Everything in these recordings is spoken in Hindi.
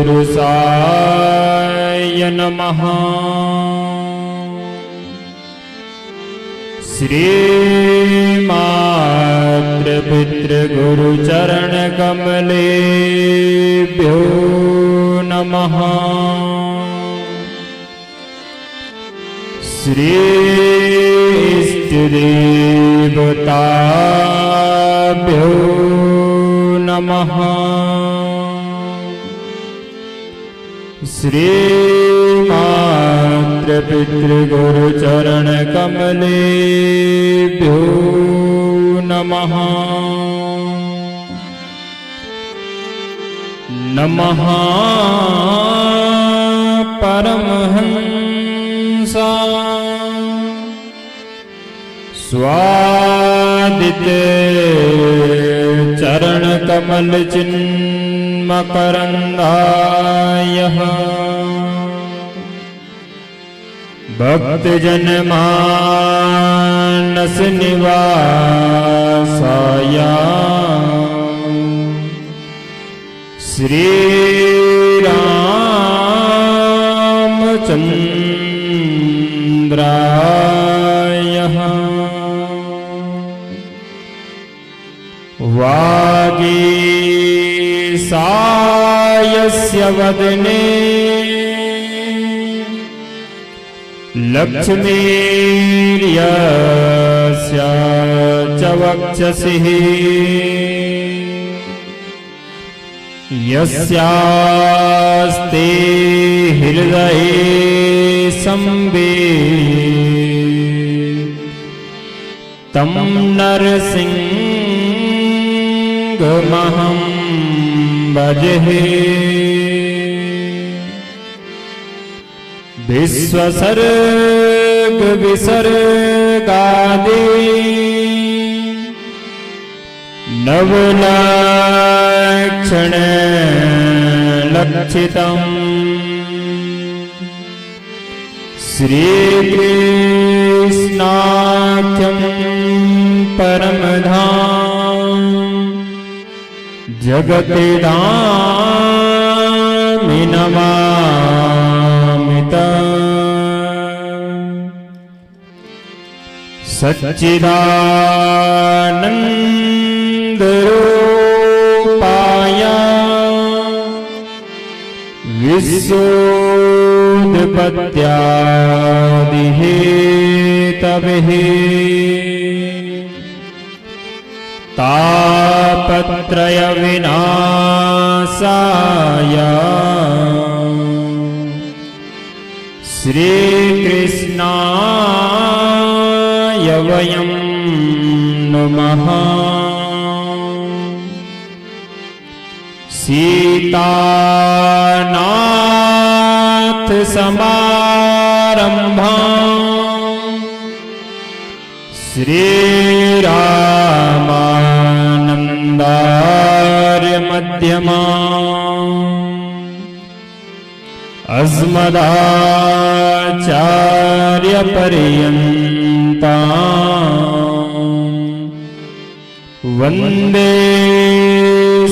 पुरुषाय नमः। श्रीमातृपितृगुरुचरणकमलेभ्यो नमः। श्रीइष्टदेवताभ्यो नमः। श्रीमातृपितृगुरुचरणकमलेभ्यो नमः। नमः परमहंसा स्वादिते चरणकमलचिन्मकरन्दायः भक्तजनमानसनिवासाय श्रीरामचन्द्राय वागीसायस्य वदने लक्ष्मीर्यस्य च वक्षसिः यस्यास्ते हृदये संवित् तं नरसिंहमहं भजे। विश्वसर्ग विसर्गादि नवलक्षण लक्षितम् श्रीकृष्णाख्यं परमधाम जगतिदामि नमामि सच्चिदानन्दरूपाय विश्वोत्पत्त्यादिहेतवे तापत्रयविनाशाय श्रीकृष्णाय वयं नमः। सीतानाथ समारम्भाम् श्रीरामानन्दार्य मध्यमाम् अस्मदाचार्यपर्यन्ताम् वन्दे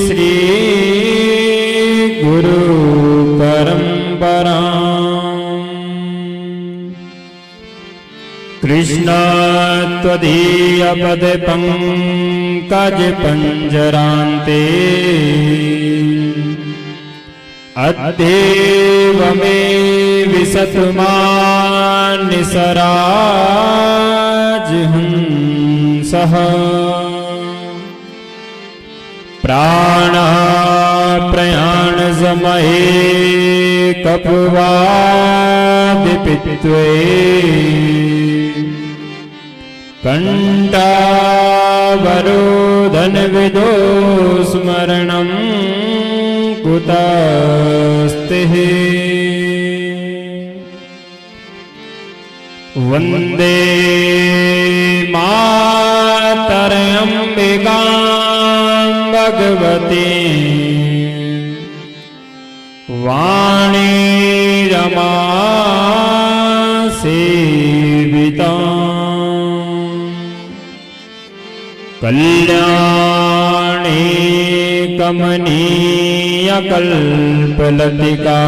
श्री गुरुपरम्पराम्। कृष्ण त्वदीयपदपङ्कजपञ्जरान्ते अद्यैव मे विशतु मान्निसराजहंसः प्राणप्रयाणसमये कपुवादिपित्वे कण्ठावरोधनविदो स्मरणं कुतस्ते। वन्दे मातरमम्बिकां भगवती वाणी रमा सेवितां कल्याणी कमनीय कल्पलतिका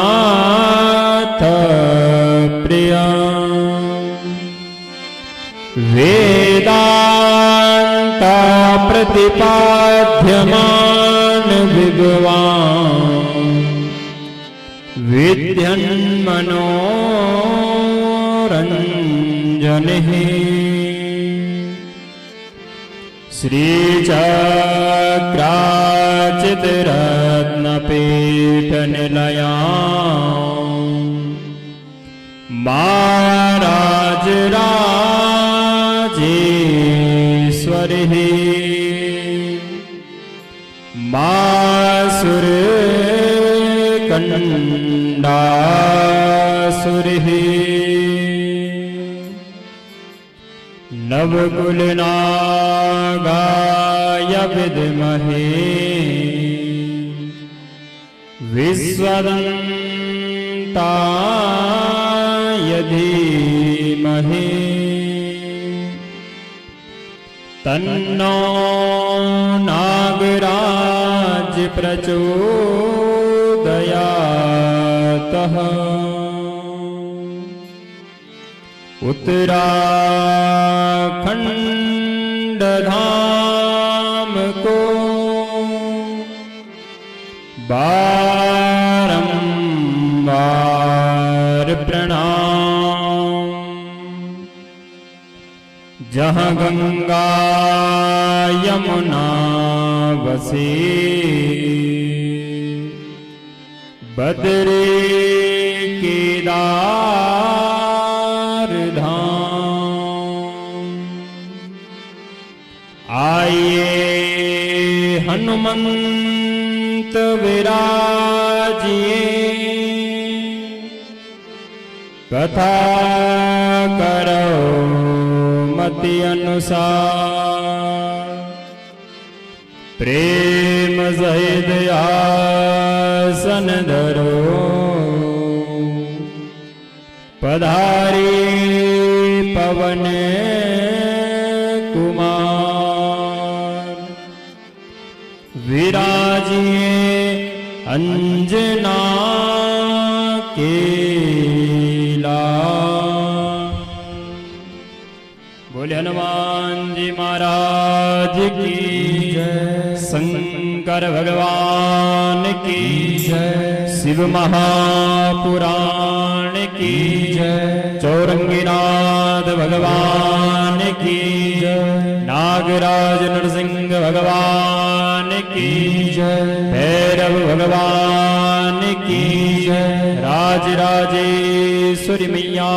कैलासनाथ प्रिया वेदांत प्रतिपाद्यमान विद्वान् विद्यन्मनोरञ्जनः श्रीचक्राचितरत्नपीठनिलया महाराजराजेश्वरिः मासुरकण्डासुरिः नवकुलनागाय विद्महे विश्वदन्ताय धीमहि तन्नो नागराज प्रचोदयात् उत्तराखंड धाम को बारंबार प्रणाम। जहाँ गंगा यमुना बसे बदरे केदार धाम आइए हनुमंत विराजिए कथा करो मति अनुसार प्रेम सहित आसन धरो पधारी पवन कुमार विराजिए अंजना केला। बोले हनुमान जी महाराज की जय, शंकर भगवान की जय, शिव महापुराण की जय, चौरंगीनाथ भगवान की जय, नागराज नरसिंह भगवान की जय, भैरव भगवान की जय, राजराजेश्वरी मैया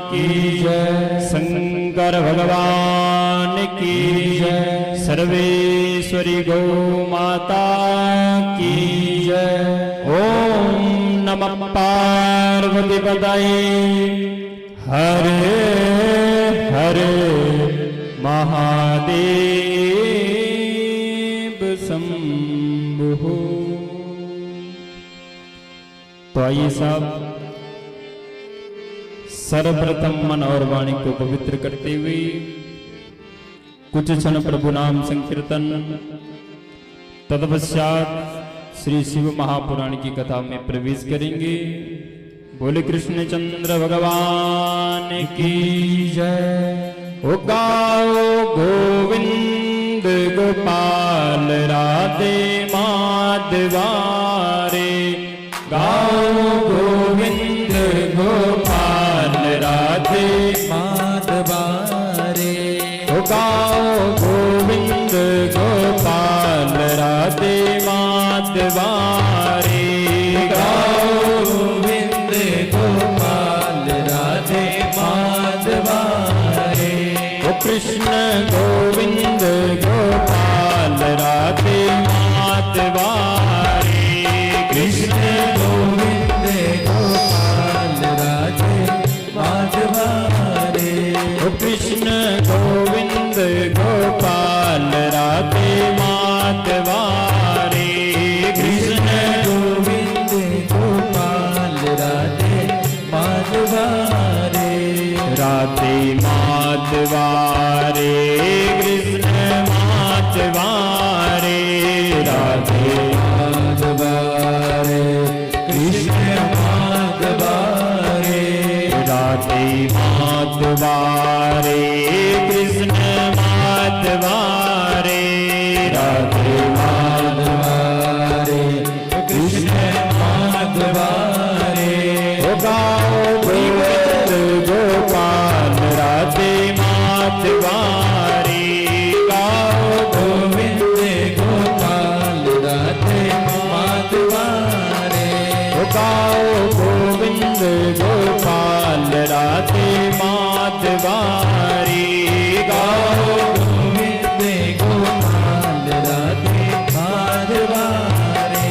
की जय, शंकर भगवान की जय, सर्वेश्वरी गौ माता की जय। ओम नमः पार्वती पतये हर हर महादेव शंभो। तो आइए साहब सर्वप्रथम मन और वाणी को पवित्र करते हुए कुछ क्षण प्रभु नाम संकीर्तन तत्पश्चात श्री शिव महापुराण की कथा में प्रवेश करेंगे। बोले कृष्ण चंद्र भगवान की जय। ओ गाओ गोविंद गोपाल राधे माधवारे, गाओ गोविंद गोपाल राधे माधवारे, ओ गाओ गोविंद गोपाल राधे माधवारे, गाओ गोविंद गोपाल राधे माधवारे। ओ कृष्ण गोविंद गोपाल राधे माधवारे, कृष्ण गोविंद गोपाल राधे माधवारे। ओ कृष्ण गोविंद गोपाल राधे माधवारे, कृष्ण माधवारे राधे माधवारे कृष्ण माधवारे राधे माधवारे कृष्ण माधवारे राधे माधवारे कृष्ण माधवारे गाओ गोविंद गोपाल राधे माधवारे गाओ गोविंद गोपाल राधे माधवारे गाओ गोविंद गोपाल राधे माधवारे गाओ गोविंद गोपाल राधे माधवारे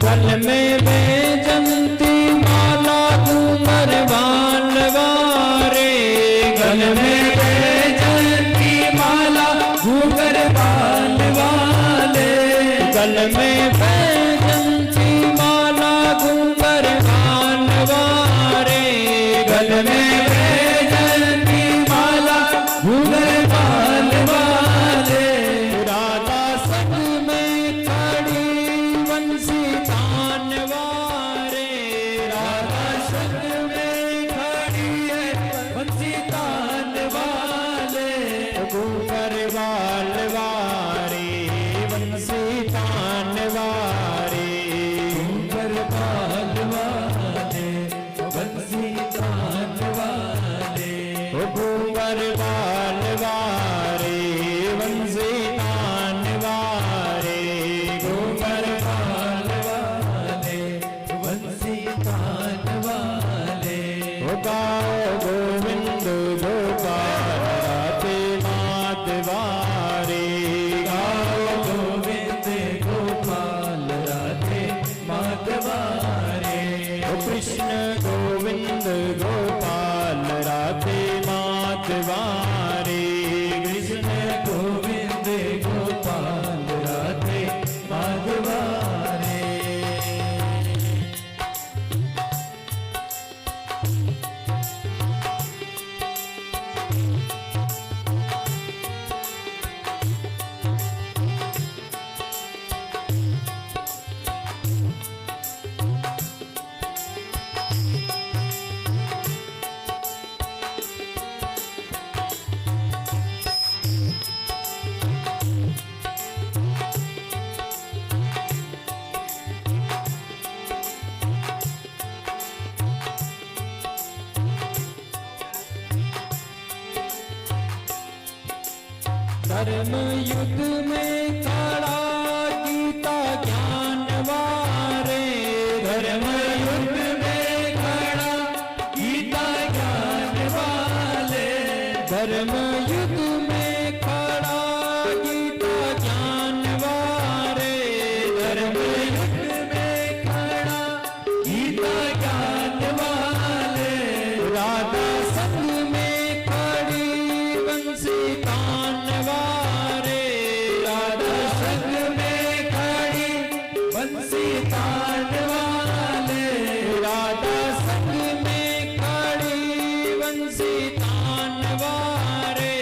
गल में बैजंती माला घूमर बालवारे गल में बैजंती माला घूंघर बाल वाले गल में बैजंती माला घूमर बालवारे गल में बैजंती माला घूंघर बाल वाले राधा संग में खड़ी बंसी तानवारे राधा संग में खड़ी है बंसी तान वाले घूमर बालवारे बंसी तानवारे घूंघर बाल वाले बंसी तान वाले घूमर बालवारे बंसी तानवारे घूंघर बाल वाले बंसी तान वाले गाओ गोविंद गोपाल राधे माधवारे गाओ गोविंद गोपाल राधे माधवारे कृष्ण गोविंद गोपाल राधे माधवारे कृष्ण गोविंद गोपाल राधे माधवारे धर्म युद्ध में खड़ा गीता ज्ञान वारे धर्म युद्ध में खड़ा गीता ज्ञान वाले धर्म युद्ध में खड़ा गीता ज्ञान वारे धर्म युद्ध में खड़ा गीता ज्ञान वाले राधा संग में खड़ी बंसी तानवारे राधा संग में खड़ी बंसी तान वाले राधा संग में खड़ी बंसी तानवारे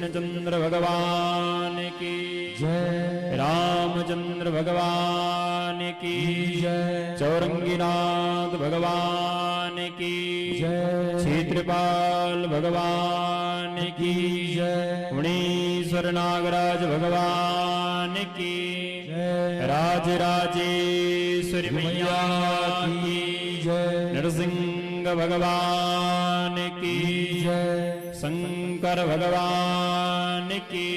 कृष्णचंद्र भगवान की जय रामचंद्र भगवान की जय चौरंगीनाथ भगवान की जय क्षेत्रपाल भगवान की जय मुनीश्वर नागराज भगवान की जय राजराजेश्वरी मैया की जय नरसिंह भगवान की जय शंकर भगवान की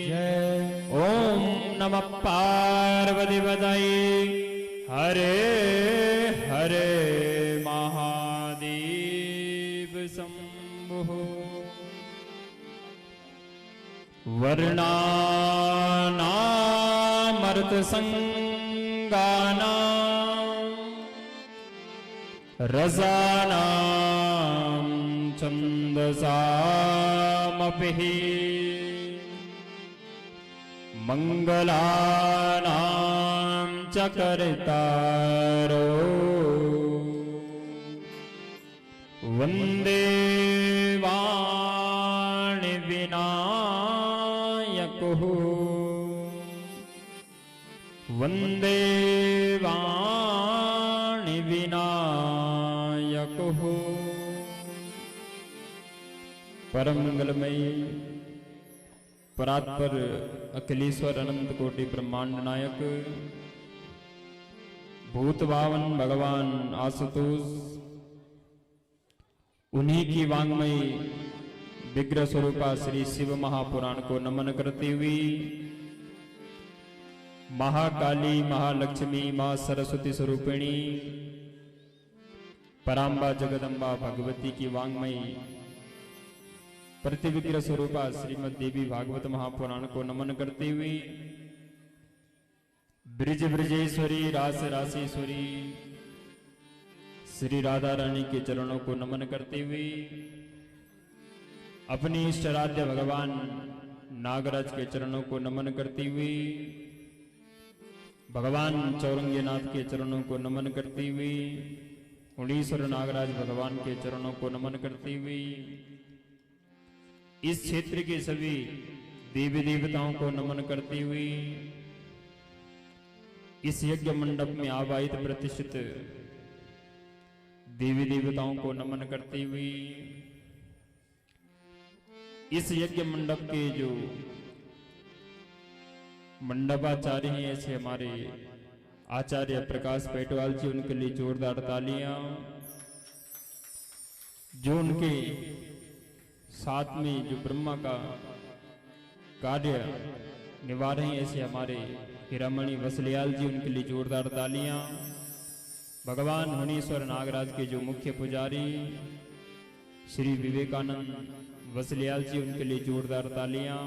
जय ओम नमः पार्वती पतये हरे हरे महादेव शंभो वर्णानामर्थ संगानां रसानां छन्दसामपि मंगलानां च कर्तारो वन्दे वाणि विनायकः वन्दे वाणि विनायकः परम मंगलमय परात्पर अखिलेश्वर अनंत कोटि ब्रह्मांड नायक भूत भावन भगवान आशुतोष उन्हीं की वांग्मयी विग्रह स्वरूपा श्री शिव महापुराण को नमन करते हुए महाकाली महालक्ष्मी मां सरस्वती स्वरूपिणी पराम्बा जगदम्बा भगवती की वांग्मयी प्रतिविग्रह स्वरूपा श्रीमद देवी भागवत महापुराण को नमन करते हुए ब्रिज ब्रजेश्वरी रास रासेश्वरी श्री राधा रानी के चरणों को नमन करते हुए अपनी इष्टाराध्य भगवान नागराज के चरणों को नमन करते हुए भगवान चौरंगीनाथ के चरणों को नमन करते हुए मुनीश्वर नागराज भगवान के चरणों को नमन करते हुए इस क्षेत्र के सभी देवी देवताओं को नमन करते हुए इस यज्ञ मंडप में आवाहित प्रतिष्ठित देवी देवताओं को नमन करते हुए इस यज्ञ मंडप के जो मंडपाचार्य हैं ऐसे हमारे आचार्य प्रकाश पेटवाल जी, उनके लिए जोरदार तालियां। जो उनके साथ में जो ब्रह्मा का कार्य निभा रहे हैं ऐसे हमारे हीरामणि वसलियाल जी, उनके लिए जोरदार तालियां। भगवान मुनीश्वर नागराज के जो मुख्य पुजारी श्री विवेकानंद वसलियाल जी, उनके लिए जोरदार तालियां।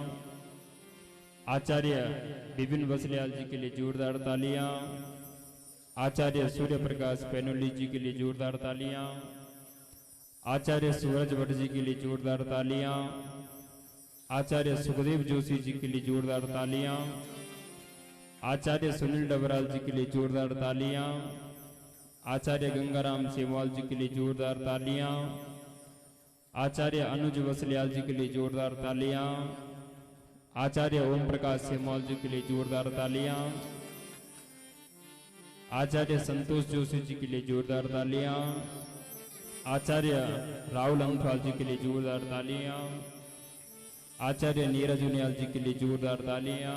आचार्य विपिन वसलियाल जी के लिए जोरदार तालियां। आचार्य सूर्य प्रकाश पैनोली जी के लिए जोरदार तालियां। आचार्य सूरज भट्ट जी के लिए जोरदार तालियां। आचार्य सुखदेव जोशी जी के लिए जोरदार तालियां। आचार्य सुनील डबराल जी के लिए जोरदार तालियां। आचार्य गंगाराम सेमवाल जी के लिए जोरदार तालियां। आचार्य अनुज वसलियाल जी के लिए जोरदार तालियां। आचार्य ओम प्रकाश सेमवाल जी के लिए जोरदार तालियां। आचार्य संतोष जोशी जी के लिए जोरदार तालियां। आचार्य राहुल अंथवाल जी के लिए जोरदार तालियां। आचार्य नीरज उनियाल जी के लिए जोरदार तालियां।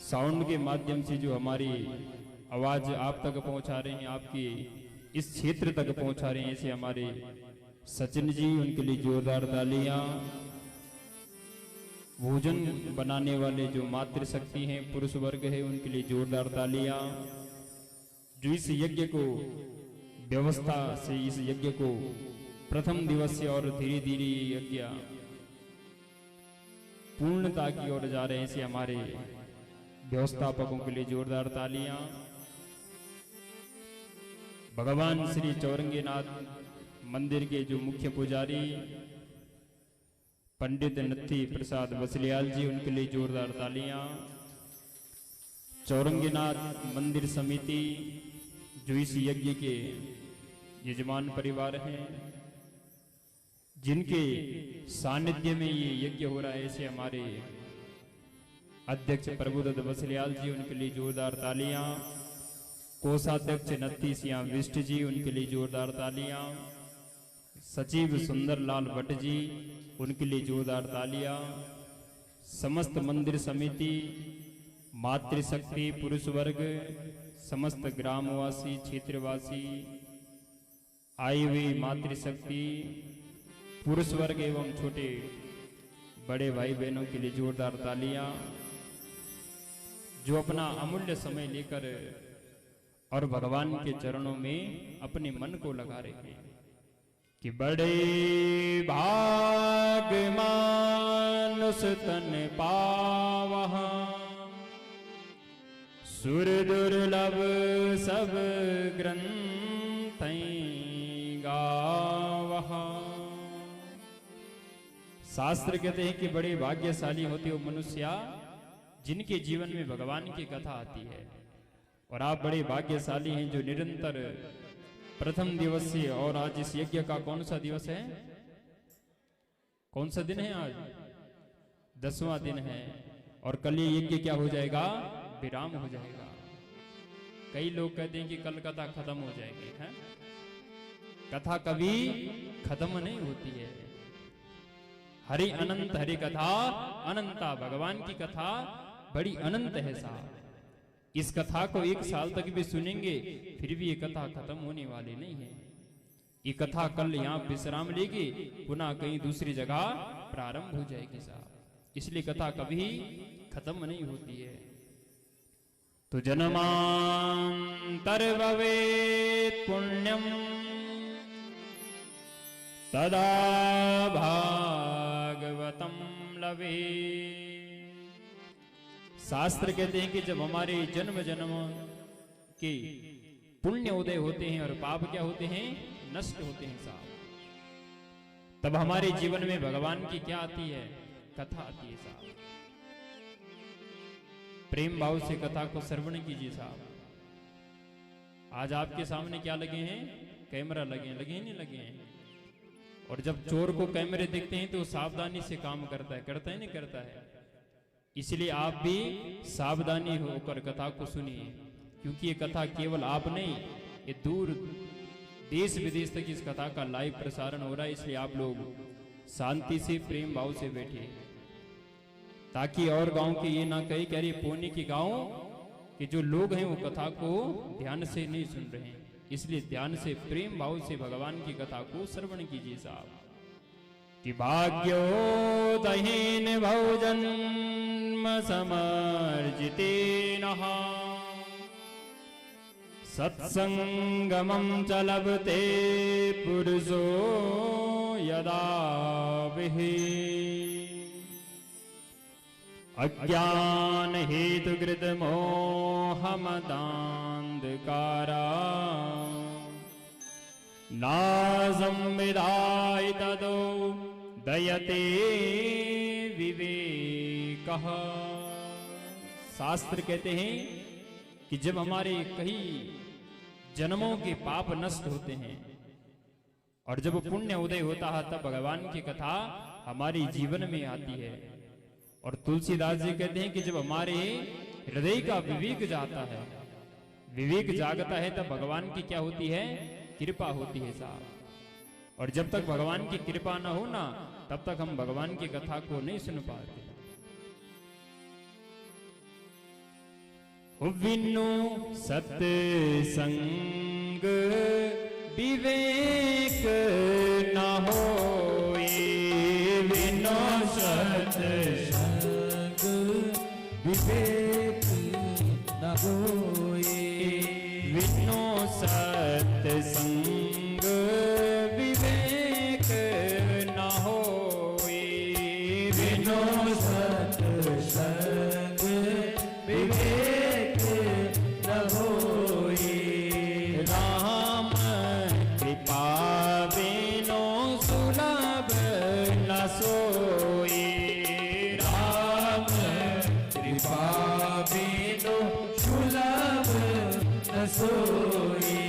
साउंड के माध्यम से जो हमारी आवाज आप तक पहुंचा रहे हैं, आपकी इस क्षेत्र तक पहुंचा रहे हैं, ऐसे हमारे सचिन जी, उनके लिए जोरदार तालियां। भोजन बनाने वाले जो मातृशक्ति हैं, पुरुष वर्ग है, उनके लिए जोरदार तालियां। जो इस यज्ञ को व्यवस्था से इस यज्ञ को प्रथम दिवस से और धीरे धीरे ये यज्ञ पूर्णता की ओर जा रहे हैं, ऐसे हमारे व्यवस्थापकों के लिए जोरदार तालियां। भगवान श्री चौरंगीनाथ मंदिर के जो मुख्य पुजारी पंडित नत्थी प्रसाद वसलियाल जी, उनके लिए जोरदार तालियां। चौरंगीनाथ मंदिर समिति जो इस यज्ञ के यजमान परिवार हैं, जिनके सानिध्य में ये यज्ञ हो रहा है, ऐसे हमारे अध्यक्ष प्रभुदत्त वसलियाल जी, उनके लिए जोरदार तालियां। कोषाध्यक्ष नत्ती सिंह विष्ट जी, उनके लिए जोरदार तालियां। सचिव सुंदरलाल भट्ट जी, उनके लिए जोरदार तालियां। समस्त मंदिर समिति, मातृशक्ति पुरुष वर्ग, समस्त ग्रामवासी क्षेत्रवासी, आई हुई मातृशक्ति पुरुष वर्ग एवं छोटे बड़े भाई बहनों के लिए जोरदार तालियां, जो अपना अमूल्य समय लेकर और भगवान के चरणों में अपने मन को लगा रहे हैं कि बड़े भाग मानुष तन पावहा, सुर दुर्लभ सब ग्रंथ गावहा। शास्त्र कहते हैं कि बड़े भाग्यशाली होते हो मनुष्य जिनके जीवन में भगवान की कथा आती है। और आप बड़े भाग्यशाली हैं जो निरंतर प्रथम दिवस से, और आज इस यज्ञ का कौन सा दिवस है, कौन सा दिन है आज, 10वां दिन है। और कल ये यज्ञ क्या हो जाएगा, विराम हो जाएगा। कई लोग कहते हैं कि कल कथा खत्म हो जाएगी, है? कथा कभी खत्म नहीं होती है। हरि अनंत, हरि कथा अनंता, भगवान की कथा बड़ी अनंत है साहब। इस कथा को 1 साल तक भी सुनेंगे फिर भी ये कथा खत्म होने वाली नहीं है। ये कथा कल यहाँ विश्राम लेगी, पुनः कहीं दूसरी जगह प्रारंभ हो जाएगी साहब। इसलिए कथा कभी खत्म नहीं होती है। तो जन्मांतर भवेत् पुण्यम तदा भागवतम लवे। शास्त्र कहते हैं कि जब हमारे जन्म जन्म के पुण्य उदय होते हैं और पाप क्या होते हैं, नष्ट होते हैं साहब, तब हमारे जीवन में भगवान की क्या आती है, कथा आती है साहब। प्रेम भाव से कथा को श्रवण कीजिए साहब। आज आपके सामने क्या लगे हैं, कैमरा लगे हैं, लगे हैं नहीं लगे हैं। और जब चोर को कैमरे दिखते हैं तो सावधानी से काम करता है, करता है नहीं करता है। इसलिए आप भी सावधानी होकर कथा को सुनिए, क्योंकि ये कथा केवल आप नहीं, ये दूर देश विदेश तक इस कथा का लाइव प्रसारण हो रहा है। इसलिए आप लोग शांति से प्रेम भाव से बैठिए, ताकि और गांव के ये ना कहे कि अरे पुणे के गांव के जो लोग हैं वो कथा को ध्यान से नहीं सुन रहे हैं। इसलिए ध्यान से प्रेम भाव से भगवान की कथा को श्रवण कीजिए साहब। कि भाग्योदहीन भवजन्म समर्जिते नः सत्संगमं च लभते पुरुषो यदा विहि अज्ञान हेतुकृत मोहमदान्धकारा नासंविदाय तदो दयते विवेकः। शास्त्र कहते हैं कि जब हमारे कई जन्मों के पाप नष्ट होते हैं और जब पुण्य उदय होता है, तब भगवान की कथा हमारे जीवन में आती है। और तुलसीदास जी कहते हैं कि जब हमारे हृदय का विवेक जाता है, विवेक जागता है, तब भगवान की क्या होती है, कृपा होती है साहब। और जब तक भगवान की कृपा ना हो ना, तब तक हम भगवान की कथा को नहीं सुन पाते। विनु सत्संग विवेक न होए, विनु सत्संग विवेक न होए, विनु सत्संग विवेक न होए, विनु सत्संग विवेक न होए। राम कृपा बिनु सुलभ न सोए, राम कृपा बिनु सुलभ न सोए,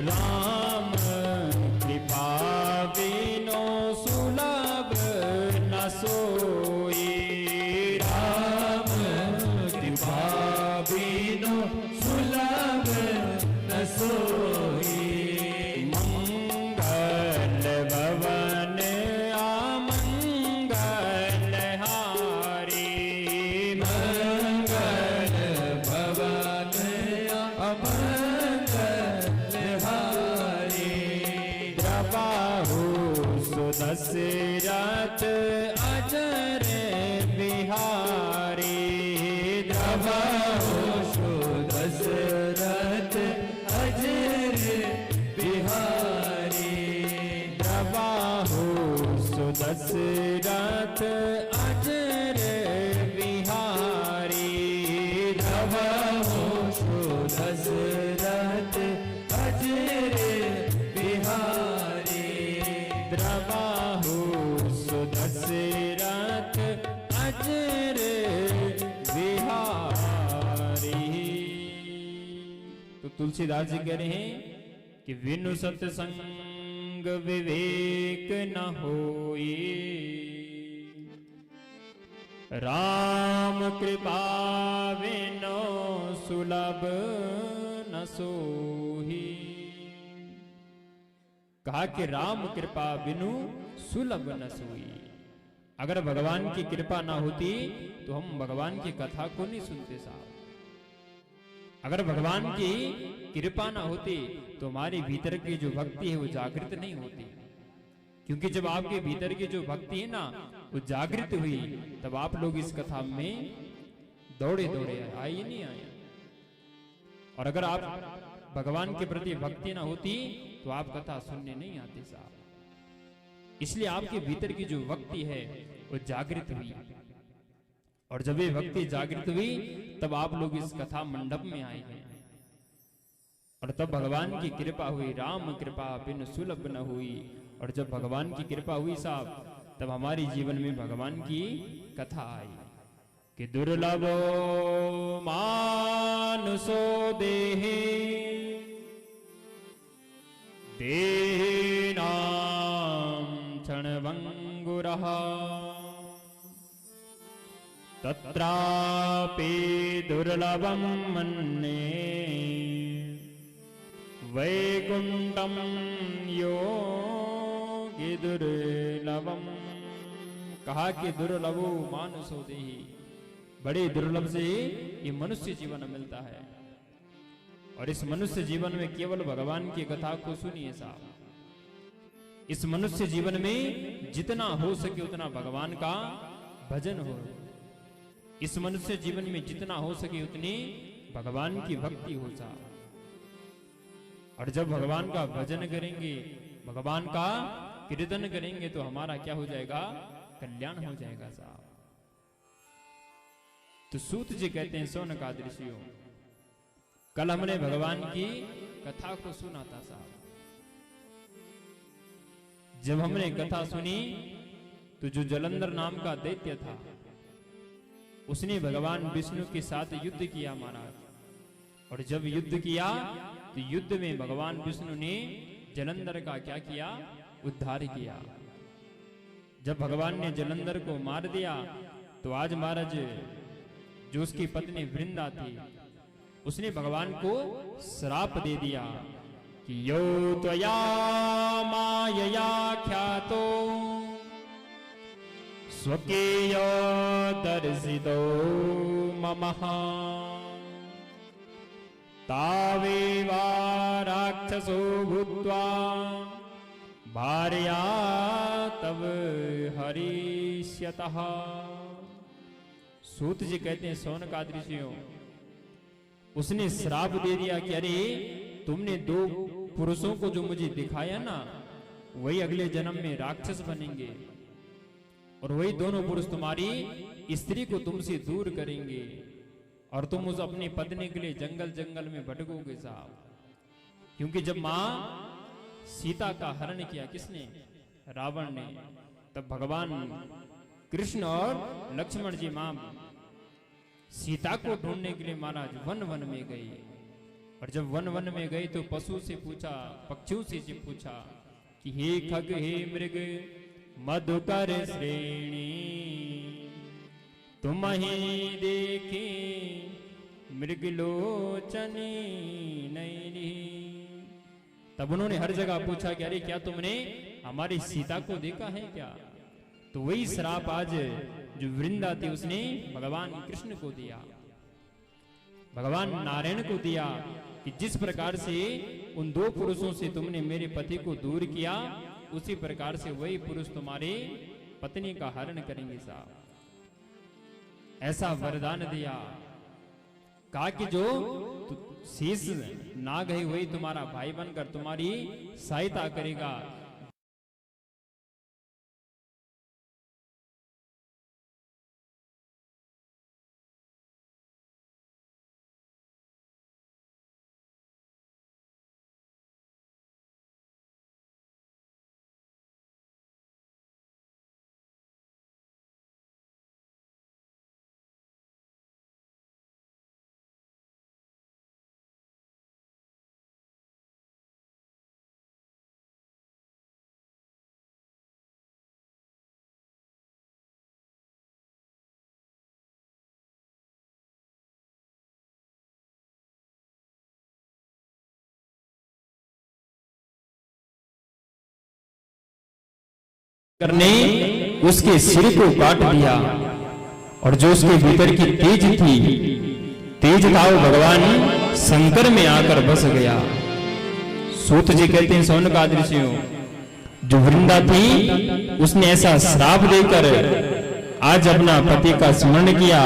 राम कृपा बिनु प्रभाषो दशरथ अजर बिहारी प्रभाहो सुदशरथ अजर बिहारी प्रभाषो दशरथ अजर बिहारी प्रभाहो सुदशरथ अजर बिहारी। तो तुलसीदास जी कह रहे हैं कि विनु सत्संग विवेक न होई, राम कृपा विनो सुलभ न सोही। कहा कि राम कृपा बिनु सुलभ न सोई। अगर भगवान की कृपा ना होती तो हम भगवान की कथा को नहीं सुनते साहब। अगर भगवान की कृपा ना होती तो हमारे भीतर की जो भक्ति है वो जागृत नहीं होती। क्योंकि जब आपके भीतर की जो भक्ति है ना वो जागृत हुई तब आप लोग इस कथा में दौड़े दौड़े आए ही नहीं आए। और अगर आप भगवान के प्रति भक्ति ना होती तो आप कथा सुनने नहीं आते साहब। इसलिए आपके भीतर की जो भक्ति है वो जागृत हुई, और जब ये भक्ति जागृत हुई तब आप लोग इस कथा मंडप में आए हैं, और तब भगवान की कृपा हुई। राम कृपा बिन सुलभ न हुई। और जब भगवान की कृपा हुई साहब तब हमारे जीवन में भगवान की कथा आई कि दुर्लभो मानुषो देहि देहिनां क्षणभङ्गुरः तत्रापि दुर्लभं मन्ये वैकुण्ठं योगी दुर्लभम। कहा कि दुर्लभो मानुषो देहि, बड़े दुर्लभ से ये मनुष्य जीवन मिलता है। और इस मनुष्य जीवन में केवल भगवान की कथा को सुनिए साहब। इस मनुष्य जीवन में जितना हो सके उतना भगवान का भजन हो। इस मनुष्य जीवन में जितना हो सके उतनी भगवान की भक्ति हो साहब। और जब भगवान का भजन करेंगे, भगवान का कीर्तन करेंगे तो हमारा क्या हो जाएगा? कल्याण हो जाएगा साहब। तो सूत जी कहते हैं सौनकादि ऋषियों, कल हमने भगवान की कथा को सुना था साहब। जब हमने कथा सुनी तो जो जलंधर नाम का दैत्य था उसने भगवान विष्णु के साथ युद्ध किया महाराज। और जब युद्ध किया तो युद्ध में भगवान विष्णु ने जलंधर का क्या किया? उद्धार किया। जब भगवान ने जलंधर को मार दिया तो आज महाराज जो उसकी पत्नी वृंदा थी उसने भगवान को श्राप दे दिया कि यो त्वया मायया ख्यातो स्वकीय दर्शितो ममः तावेवा राक्षसो भूत्वा भार्या तव हरिष्यतः। सूत जी कहते हैं सौनकादि ऋषियों, उसने श्राप दे दिया कि अरे तुमने दो पुरुषों को जो मुझे दिखाया ना वही अगले जन्म में राक्षस बनेंगे और वही दोनों पुरुष तुम्हारी स्त्री को तुमसे दूर करेंगे और तुम उस अपनी पत्नी के लिए जंगल जंगल में भटकोगे साहब। क्योंकि जब मां सीता का हरण किया किसने? रावण ने। तब भगवान कृष्ण और लक्ष्मण जी मां सीता को ढूंढने के लिए महाराज वन वन में गई। और जब वन वन में गई तो पशु से पूछा, पक्षियों से पूछा कि हे खग हे मृग मधुकर श्रेणी तुम ही देखे मृगलोचनी नैनी। तब उन्होंने हर जगह पूछा कि अरे क्या तुमने हमारी सीता को देखा है क्या? तो वही श्राप आज जो वृंदा थी उसने भगवान कृष्ण को दिया, भगवान नारायण को दिया कि जिस प्रकार से उन दो पुरुषों से तुमने मेरे पति को दूर किया उसी प्रकार से वही पुरुष तुम्हारे पत्नी का हरण करेंगे साहब। ऐसा वरदान दिया कहा कि जो शीश ना गई वही तुम्हारा भाई बनकर तुम्हारी सहायता करेगा। करने उसके सिर को काट दिया और जो उसके भीतर की तेज था वो भगवान शंकर में आकर बस गया। सूत जी कहते हैं सौनकादृशियों, जो वृंदा थी उसने ऐसा श्राप देकर आज अपना पति का स्मरण किया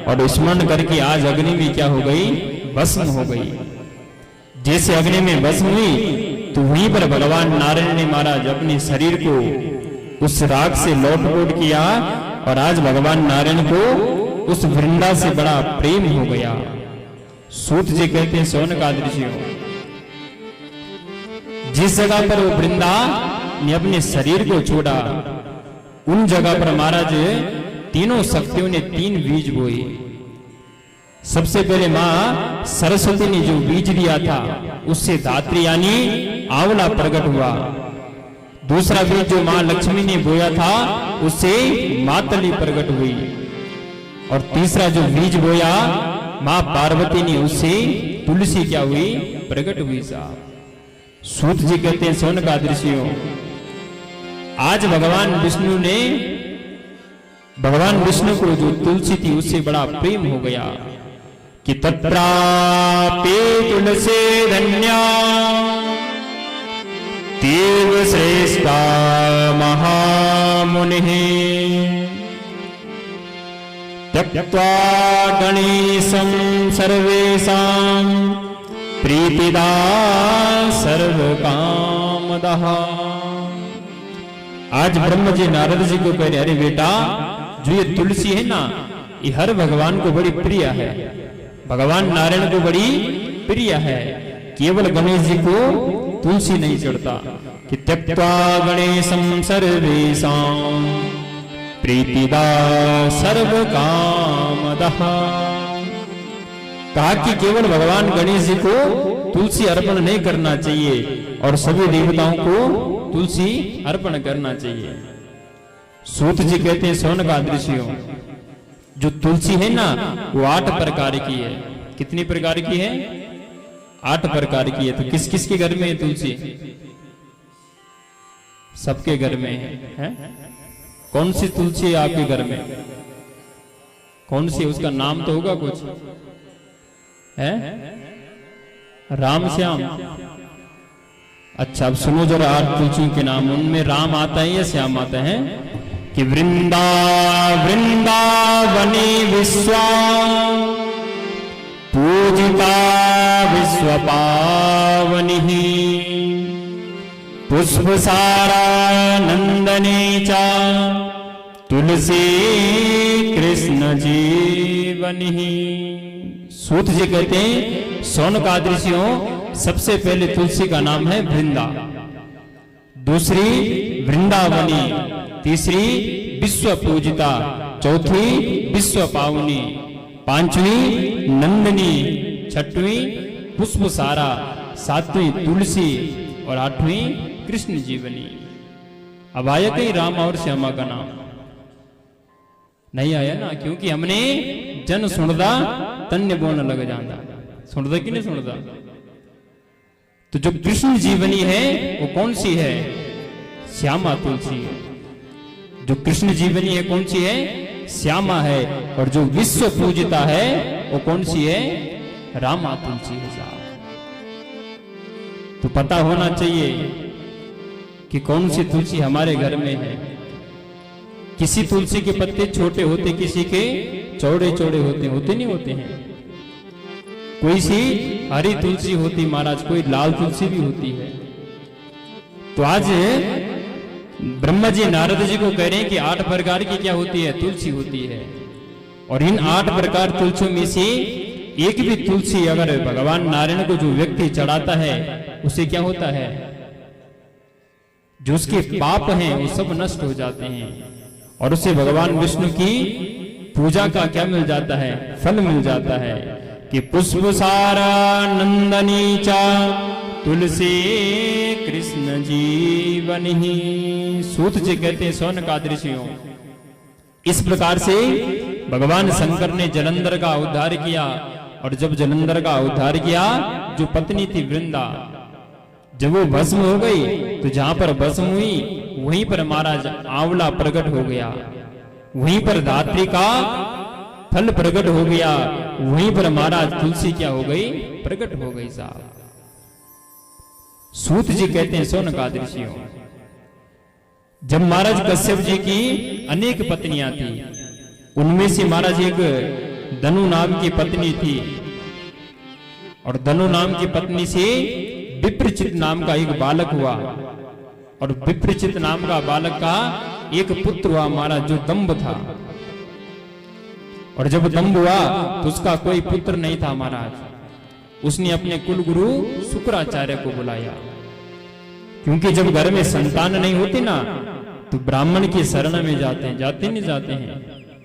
और स्मरण करके आज अग्नि में क्या हो गई, भस्म हो गई। जैसे अग्नि में भस्म हुई तो वहीं पर भगवान नारायण ने महाराज अपने शरीर को उस राग से लौट किया और आज भगवान नारायण को उस वृंदा से बड़ा प्रेम हो गया। सूत जी कहते हैं सौनकादृशियों, जिस जगह पर वो वृंदा ने अपने शरीर को छोड़ा उन जगह पर महाराज तीनों शक्तियों ने 3 बीज बोए। सबसे पहले मां सरस्वती ने जो बीज दिया था उससे धात्री यानी आंवला प्रकट हुआ। दूसरा बीज जो मां लक्ष्मी ने बोया था उससे मातली प्रकट हुई। और तीसरा जो बीज बोया मां पार्वती ने उससे तुलसी क्या हुई, प्रकट हुई। साहब सूत जी कहते हैं सौनकादृशियों, आज भगवान विष्णु को जो तुलसी थी उससे बड़ा प्रेम हो गया कि तत्रापि तुलसी धन्या देव श्रेष्ठा महामुनिः त्यक्त्वा गणेशं सर्वेषां प्रीतिदा सर्वकामदः। आज ब्रह्म जी नारद जी को कह रहे, अरे बेटा जो ये तुलसी है ना ये हर भगवान को बड़ी प्रिय है, भगवान नारायण को बड़ी प्रिय है। केवल गणेश जी को तुलसी नहीं चढ़ता कि त्यक्त्वा गणेशं सर्वेषां प्रीतिदा सर्वकामदः। कहा कि केवल भगवान गणेश जी को तुलसी अर्पण नहीं करना चाहिए और सभी देवताओं को तुलसी अर्पण करना चाहिए। सूत जी कहते हैं सौनकादृशियों, जो तुलसी है ना वो 8 प्रकार की है। कितनी प्रकार की है? 8 प्रकार की है। तो किस किस के घर में है तुलसी? सबके घर में है? कौन सी तुलसी है आपके घर में? कौन सी? उसका नाम तो होगा कुछ है? राम श्याम। अच्छा अब सुनो जरा 8 तुलसियों के नाम। उनमें राम आता है या श्याम आता है? कि वृंदा वृंदावनी विश्वा पूजिता विश्व पावनी पुष्पसारा नंदने चा तुलसी कृष्ण जीवनी। सूत जी कहते हैं सौनकादृशियों, सबसे पहले तुलसी का नाम है वृंदा, दूसरी वृंदावनी, तीसरी विश्व पूजिता, चौथी विश्व पावनी, 5वीं नंदनी, 6वीं पुष्पसारा, 7वीं तुलसी और 8वीं कृष्ण जीवनी। अब आया कहीं राम और श्यामा का नाम? नहीं आया ना, क्योंकि हमने जन सुनदा तन्य बोलने लग जाता। सुनदा कि नहीं सुनदा? तो जो कृष्ण जीवनी है वो कौन सी है? श्यामा तुलसी है। जो कृष्ण जीवनी है कौन सी है? श्यामा है। और जो विश्व पूजिता है वो कौन सी है? रामा तुलसी है। साहब तो पता होना चाहिए कि कौन सी तुलसी हमारे घर में है। किसी तुलसी के पत्ते छोटे होते, किसी के चौड़े चौड़े होते नहीं होते हैं। कोई सी हरी तुलसी होती महाराज, कोई लाल तुलसी भी होती है। तो आज ब्रह्मा जी नारद जी को कह रहे हैं कि 8 प्रकार की क्या होती है, तुलसी होती है। और इन 8 प्रकार तुलसियों में से एक भी तुलसी अगर भगवान नारायण को जो व्यक्ति चढ़ाता है उसे क्या होता है, जो उसके पाप हैं वो सब नष्ट हो जाते हैं और उसे भगवान विष्णु की पूजा का क्या मिल जाता है, फल मिल जाता है कि पुष्प सारा नंदनी चा तुलसी कृष्ण जीवन ही। सूत जी कहते हैं सौनकादृशियों। इस प्रकार से भगवान शंकर ने जलंधर का उद्धार किया और जब जलंधर का उद्धार किया, जो पत्नी थी वृंदा, जब वो भस्म हो गई तो जहां पर भस्म हुई वहीं पर महाराज आंवला प्रकट हो गया, वहीं पर धात्री का फल प्रकट हो गया, वहीं पर महाराज तुलसी क्या हो गई, प्रकट हो गई साहब। सूत जी कहते हैं सौनकादृशियों। जब महाराज कश्यप जी की अनेक पत्नियां थी, उनमें से महाराज एक धनु नाम की पत्नी थी और धनु नाम की पत्नी से विप्रचित नाम का एक बालक हुआ और विप्रचित नाम का बालक का एक पुत्र हुआ महाराज, जो दंभ था। और जब दंभ हुआ तो उसका कोई पुत्र नहीं था महाराज, उसने अपने कुल गुरु शुक्राचार्य को बुलाया, क्योंकि जब घर में संतान नहीं होती ना तो ब्राह्मण की शरण में जाते हैं, जाते नहीं जाते हैं,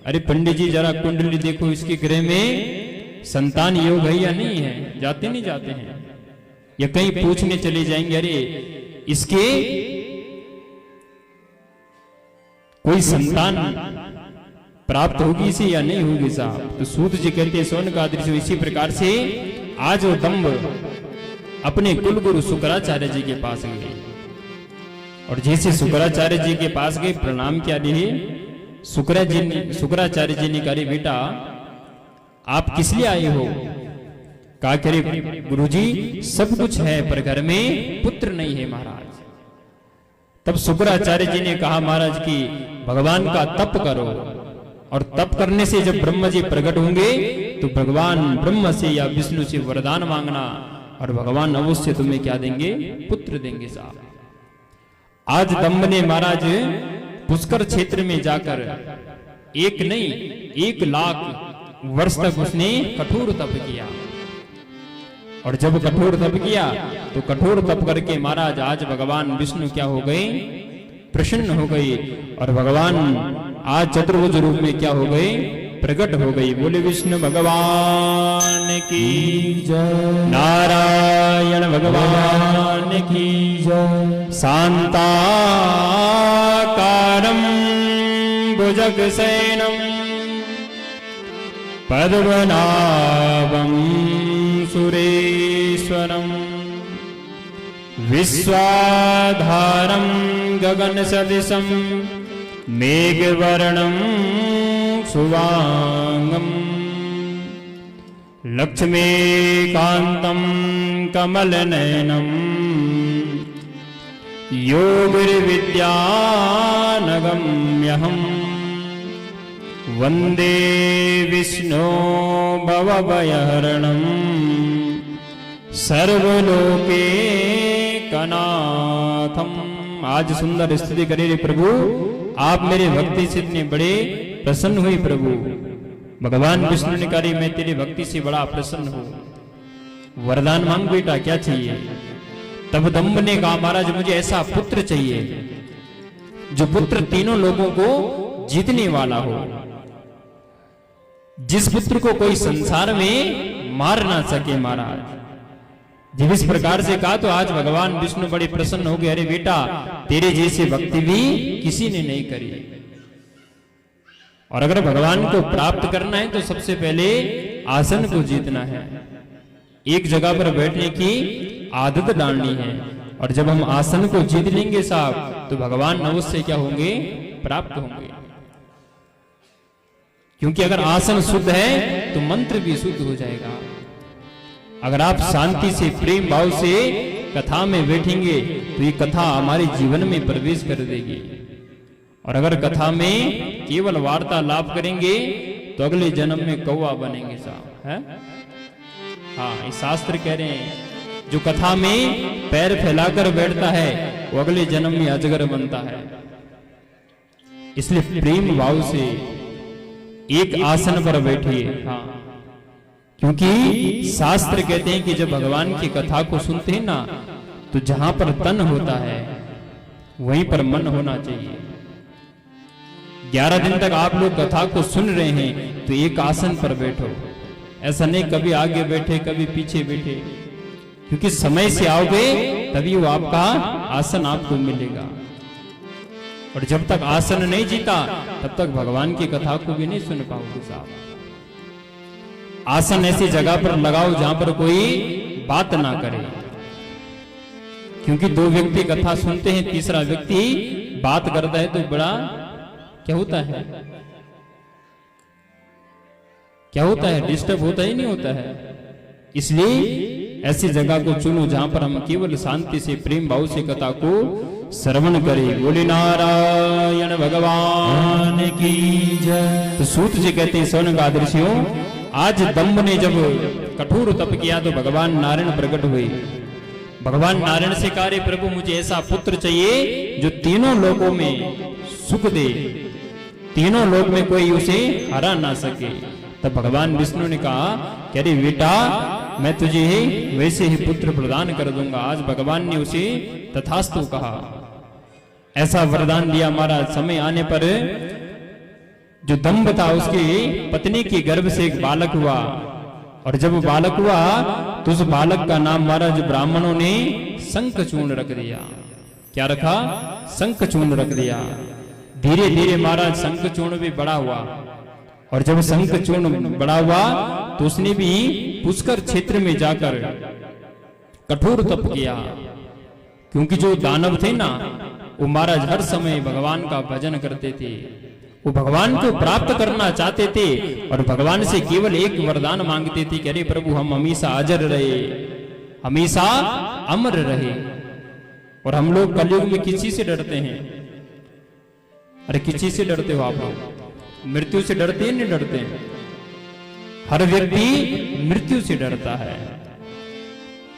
अरे पंडित जी जरा कुंडली देखो, इसके ग्रह में संतान योग है या नहीं है, जाते नहीं जाते हैं। या कहीं पूछने चले जाएंगे, अरे इसके कोई संतान प्राप्त होगी इसे या नहीं होगी साहब। तो सूत जी कहते हैं सौनकादृश। इसी प्रकार से आज वो दंभ अपने कुलगुरु शुक्राचार्य जी के पास गए और जैसे शुक्राचार्य जी के पास गए, प्रणाम किया लिए, शुक्राचार्य जी ने कहा, बेटा आप किस लिए आए हो? कहा करे गुरुजी सब कुछ है पर घर में पुत्र नहीं है महाराज। तब शुक्राचार्य जी ने कहा महाराज की भगवान का तप करो और तप करने से जब ब्रह्मा जी प्रकट होंगे तो भगवान ब्रह्मा से या विष्णु से वरदान मांगना और भगवान अवश्य तुम्हें क्या देंगे, पुत्र देंगे साहब। आज दंभ ने महाराज पुष्कर क्षेत्र में जाकर एक नहीं 1 लाख वर्ष तक उसने कठोर तप किया और जब कठोर तप किया तो कठोर तप करके महाराज आज भगवान विष्णु क्या हो गए, प्रसन्न हो गए और भगवान आज चतुर्भुज रूप में क्या हो गए, प्रकट हो गई। बोले विष्णु भगवान की जय, नारायण भगवान की जय। शांताकारं भुजगशयनं पद्मनाभं सुरेश्वरं विश्वाधारं गगनसदृशं मेघवर्णं शुभांगं लक्ष्मीकान्तं कमलनयनं योगिर्विद्यानगम्यहं वन्दे विष्णो भवभयहरणं सर्वलोकैकनाथं। आज सुंदर स्तुति करे रे प्रभु, आप मेरे भक्ति से इतने बड़े प्रसन्न हुई प्रभु। भगवान विष्णु ने कहा मैं तेरी भक्ति से बड़ा प्रसन्न हूं, वरदान मांग बेटा क्या चाहिए। तब दंभ ने कहा महाराज मुझे ऐसा पुत्र चाहिए जो पुत्र तीनों लोगों को जीतने वाला हो, जिस पुत्र को कोई संसार में मार ना सके महाराज। जब इस प्रकार से कहा तो आज भगवान विष्णु बड़े प्रसन्न हो गए, अरे बेटा तेरे जैसी भक्ति भी किसी ने नहीं करी। और अगर भगवान को प्राप्त करना है तो सबसे पहले आसन को जीतना है, एक जगह पर बैठने की आदत डालनी है। और जब हम आसन को जीत लेंगे साहब तो भगवान अवश्य क्या होंगे, प्राप्त होंगे। क्योंकि अगर आसन शुद्ध है तो मंत्र भी शुद्ध हो जाएगा। अगर आप शांति से प्रेम भाव से कथा में बैठेंगे तो ये कथा हमारे जीवन में प्रवेश कर देगी। और अगर कथा में केवल वार्तालाप करेंगे तो अगले जन्म में कौवा बनेंगे साहब, है? हाँ, ये शास्त्र कह रहे हैं जो कथा में पैर फैलाकर बैठता है वो अगले जन्म में अजगर बनता है। इसलिए प्रेम भाव से एक आसन पर बैठिए। हाँ, क्योंकि शास्त्र कहते हैं कि जब भगवान की कथा को सुनते हैं ना, तो जहां पर तन होता है वहीं पर मन होना चाहिए। 11 दिन तक आप लोग कथा को सुन रहे हैं तो एक आसन पर बैठो, ऐसा नहीं कभी आगे बैठे कभी पीछे बैठे, क्योंकि समय से आओगे तभी वो आपका आसन आपको मिलेगा। और जब तक आसन नहीं जीता तब तक भगवान की कथा को भी नहीं सुन पाओगे साहब। आसन ऐसी जगह पर लगाओ जहां पर कोई बात ना करे, क्योंकि 2 व्यक्ति कथा सुनते हैं, तीसरा व्यक्ति बात करता है तो बड़ा क्या होता है, क्या होता है, डिस्टर्ब होता ही नहीं होता है। इसलिए ऐसी जगह को चुनो जहां पर हम केवल शांति से प्रेम भाव से कथा को श्रवण करें। बोले नारायण भगवान की जय। तो सूत जी कहते हैं सौनकादृशियों, आज दम्भ ने जब कठोर तप किया तो भगवान नारायण प्रकट हुए। भगवान नारायण से कहा, रे प्रभु मुझे ऐसा पुत्र चाहिए जो तीनों लोकों में सुख दे, तीनों लोक में कोई उसे हरा ना सके। तब भगवान विष्णु ने कहा कि अरे बेटा मैं तुझे वैसे ही पुत्र प्रदान कर दूंगा। आज भगवान ने उसे तथास्तु कहा, ऐसा वरदान दिया। महाराज समय आने पर जो दम्भ था उसकी पत्नी के गर्भ से एक बालक हुआ, और जब बालक हुआ तो उस बालक का नाम महाराज ब्राह्मणों ने शंखचूर्ण रख दिया। क्या रखा? शंखचूर्ण रख दिया। धीरे धीरे महाराज शंखचूर्ण भी बड़ा हुआ, और जब शंखचूर्ण बड़ा हुआ तो उसने भी पुष्कर क्षेत्र में जाकर कठोर तप किया, क्योंकि जो दानव थे ना वो महाराज हर समय भगवान का भजन करते थे, वो भगवान को प्राप्त करना चाहते थे, और भगवान से केवल एक वरदान मांगते थे कि अरे प्रभु हम हमेशा अजर रहे, हमेशा अमर रहे। और हम लोग कलयुग में किसी से डरते हैं? अरे किसी से डरते हो आप लोग? मृत्यु से डरते हैं नहीं डरते हैं? हर व्यक्ति मृत्यु से डरता है,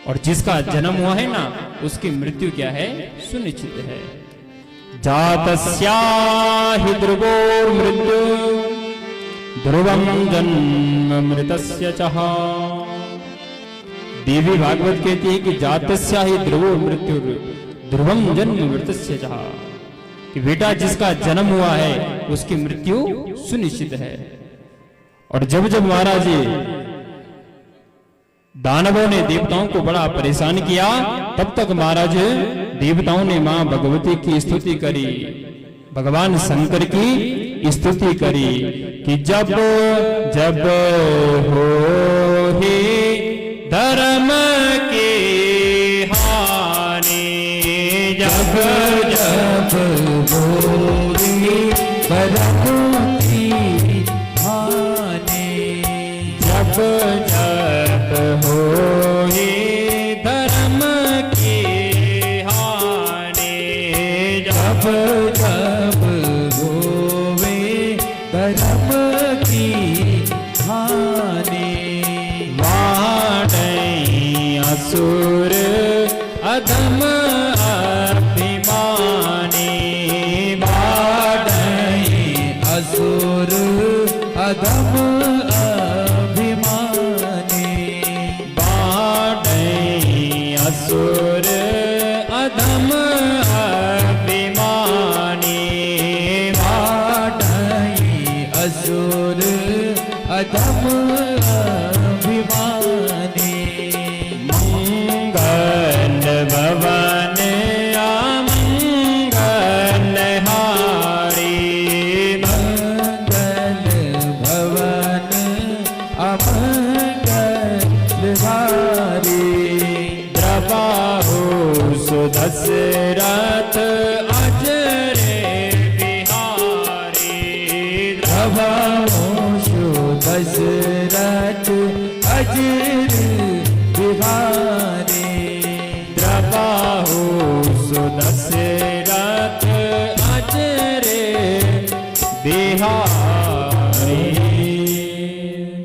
और जिसका जन्म हुआ है ना उसकी मृत्यु क्या है? सुनिश्चित है। जातस्या हि ध्रुवोर्मृत्यु ध्रुवं जन्म मृतस्य चः। देवी भागवत कहती है कि जातस्या हि ध्रुवोर्मृत्यु ध्रुवं जन्म मृतस्य चः, कि बेटा जिसका जन्म हुआ है उसकी मृत्यु सुनिश्चित है। और जब जब महाराज दानवों ने देवताओं को बड़ा परेशान किया, तब तक महाराज देवताओं ने मां भगवती की स्तुति करी, भगवान शंकर की स्तुति करी कि जब जब हो ही धर्म के हानि, जब जब हो ही धर्म की हानि, जब जब हो ही धर्म की हानि, जब जब होवे धर्म की हानि, वाडै असुर अधम अभिमानी, वाडै असुर अधम अभिमानी, वाडै असुर अधम अभिमानी, वाडै असुर अधम अभिमानी, मंगल भवन अमंगल हारी, मंगल भवन अमंगल हारी, द्रबाहु सुदशरथ अजरे बिहारी, द्रबाहु सुदशरथ अजरे बिहारी, द्रबाहु सुदशरथ अजरे बिहारी।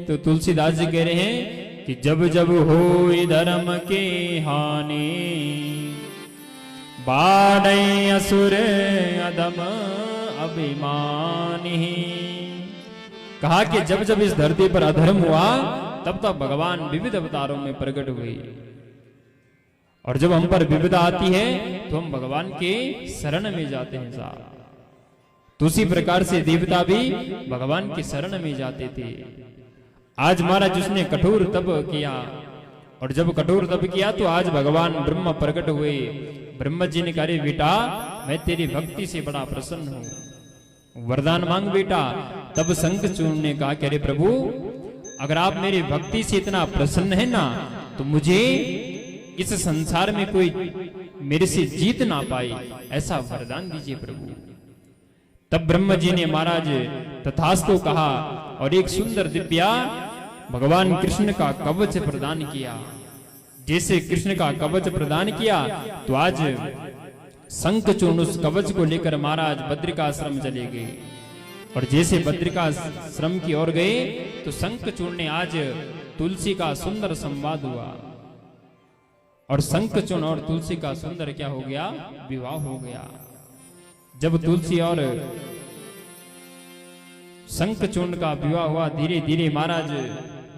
तो तुलसीदास जी कह रहे हैं कि जब जब हो धर्म के हानि, बाढ़े असुर अधम अभिमानी। कहा कि जब जब इस धरती पर अधर्म हुआ तब तब भगवान विविध अवतारों में प्रकट हुए, और जब हम पर विविधता आती है तो हम भगवान के शरण में जाते हैं साहब। तो उसी प्रकार से देवता भी भगवान की शरण में जाते थे। आज महाराज उसने कठोर तप किया, और जब कठोर तप किया तो आज भगवान ब्रह्मा प्रकट हुए। ब्रह्मा जी ने कहा, बेटा मैं तेरी भक्ति से बड़ा प्रसन्न हूं, वरदान मांग बेटा। तब शंखचूर्ण ने कहा, अरे प्रभु अगर आप मेरी भक्ति से इतना प्रसन्न है ना, तो मुझे इस संसार में कोई मेरे से जीत ना पाए, ऐसा वरदान दीजिए प्रभु। तब ब्रह्मा जी ने महाराज तथास्तु कहा, और एक सुंदर दिव्या भगवान कृष्ण का कवच प्रदान किया। जैसे कृष्ण का कवच प्रदान किया तो आज शंखचूर्ण उस कवच को लेकर महाराज बद्रिकाश्रम चले गए, और जैसे बद्रिकाश्रम की ओर गए तो शंखचूर्ण ने आज तुलसी का सुंदर संवाद हुआ, और शंखचूर्ण और तुलसी का सुंदर क्या हो गया, विवाह हो गया। जब तुलसी और शंखचूर्ण का विवाह हुआ, धीरे धीरे महाराज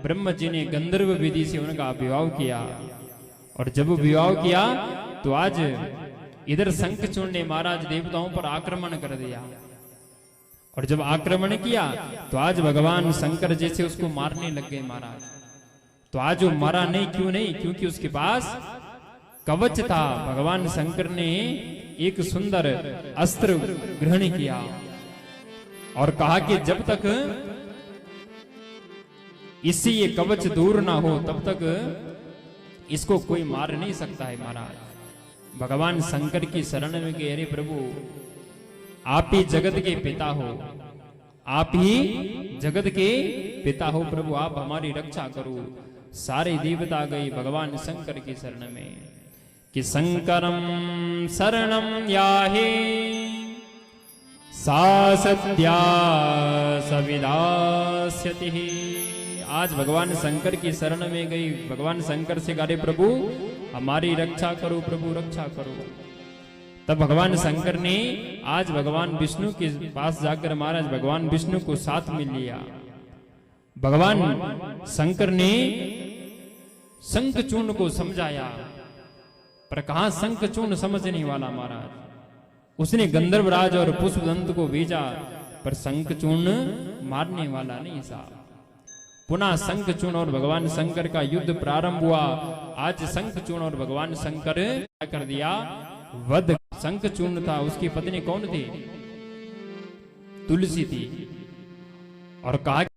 ब्रह्मा जी ने गंधर्व विधि से उनका विवाह किया, और जब विवाह किया तो आज इधर शंखचूर्ण ने महाराज देवताओं पर आक्रमण कर दिया, और जब आक्रमण किया तो आज भगवान शंकर जैसे उसको मारने लग गए महाराज। तो आज वो मारा नहीं, क्यों नहीं, क्योंकि उसके पास कवच था। भगवान शंकर ने एक सुंदर अस्त्र ग्रहण किया और कहा कि जब तक इससे ये कवच दूर ना हो तब तक इसको कोई मार नहीं सकता है महाराज। भगवान शंकर की शरण में गए, अरे प्रभु आप ही जगत के पिता हो, आप ही जगत के पिता हो, प्रभु आप हमारी रक्षा करो। सारे देवता गए भगवान शंकर की शरण में कि शंकरम शरणम याहे सा सत्या सविदास्यति। आज भगवान शंकर की शरण में गई, भगवान शंकर से कहा, प्रभु हमारी रक्षा करो, प्रभु रक्षा करो। तब भगवान शंकर ने आज भगवान विष्णु के पास जाकर महाराज भगवान विष्णु को साथ में लिया। भगवान शंकर ने शंखचूर्ण को समझाया, पर कहां शंखचूर्ण समझने वाला महाराज। उसने गंधर्वराज और पुष्पदंत को भेजा, पर शंखचूर्ण मारने वाला नहीं साहब। पुनः शंखचूर्ण और भगवान शंकर का युद्ध प्रारंभ हुआ। आज शंखचूर्ण और भगवान शंकर क्या कर दिया, वध। शंखचूर्ण था, उसकी पत्नी कौन थी, तुलसी थी, और कहा